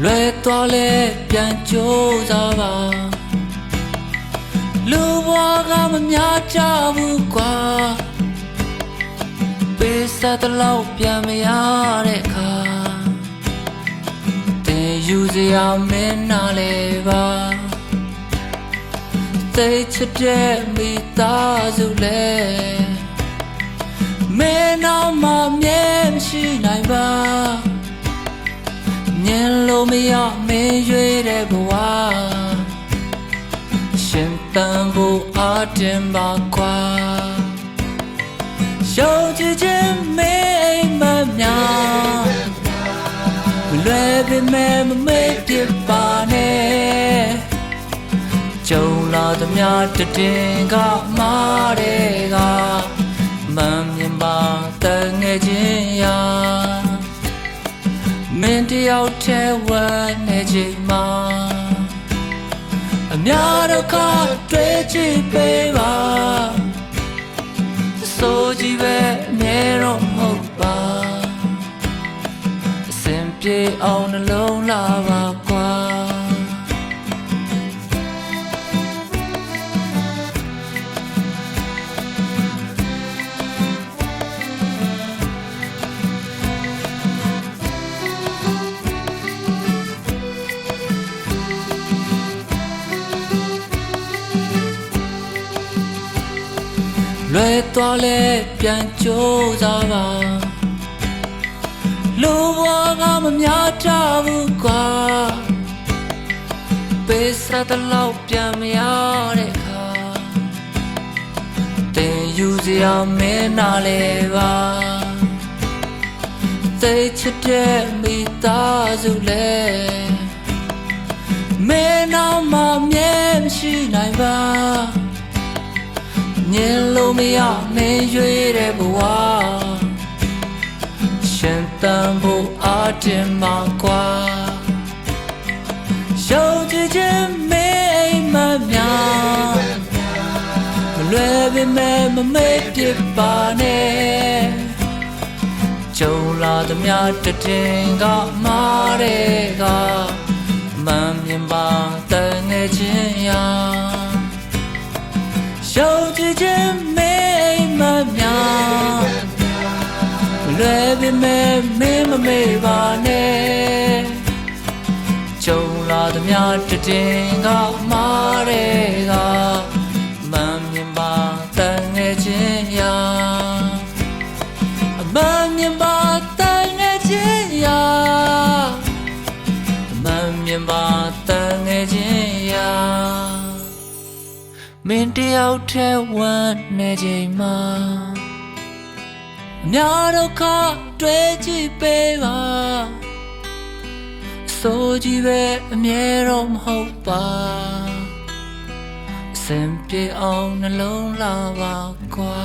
လွယ်သွားလဲပြန်ကြိုးစားပါလူဘဝကမများကြဘူးကွာပေးစားတဲ့လောက်ပြန်မရတဲ့အခါတင်ယူစရာမင်းနာလေပါသိချစ်တဲ့မိသားစုလဲမင်းနောက်မှမြဲမရှိနိုင်ပါမြင်လို့မရမင်းရွေးတဲ့ဘဝရှင်တန်ဖို့အားတင်ပါကွာရှောင်ကြည်ခြင်းမိတ်မများမလွယ်ပေမဲ့မမေ့ပြပါနဲ့ကြုံလာသမျှတည်ကမားတဲ့ကမမြင်ပါတန်ငယ်ချင်းရာမင်းတယောက်ထဲဝမ်းနေချိန်မှာအများတော့ကတွေ့ချစ်ပေးပါဆိုကြည့်ပဲနေတော့မဟုတ်ပါအစဉ်ပြေအောင်နှလုံးလာပါကွာလွယ်သွားလဲပြန်ကြိုးစားပါလူဘဝကမများကြဘူးကွာပေးစားတဲ့လောက်ပြန်မရတဲ့အခါတင်ယူစရာမင်းနာလေပါသိချစ်တဲ့မိသားစုလဲမင်းနောက်မှမြဲမရှိနိုင်ပါမြင်လို့မရမင်းရွေးတဲ့ဘဝရှင်တန်ဖို့အားတင်ပါကွာရှောင်ကြည်ခြင်းမိတ်မများမလွယ်ပေမဲ့မမေ့ပြပါနဲ့ကြုံလာသမျှတည်ကမားတဲ့ကမမြင်ပါတန်ငယ်ချင်းရာရှောင်ကြည်ခြင်းမိတ်မများမလွယ်ပေမဲ့မင်းမမေ့ပါနဲ့ကြုံလာသမျှတည်ကမားတဲ့ကမမြင်ပါတန်ငယ်ချင်းရာမမြင်ပါတန်ငယ်ချင်းရာမမြင်ပါတန်ငယ်ချင်းရာမင်းတယောက်ထဲဝမ်းနေချိန်မှာအများတော့ခတွေ့ကြည့်ပေးပါဆိုကြည့်ပဲအမြဲတော့မဟုတ်ပါအစဉ်ပြေအောင်နှလုံးလာပါကွာ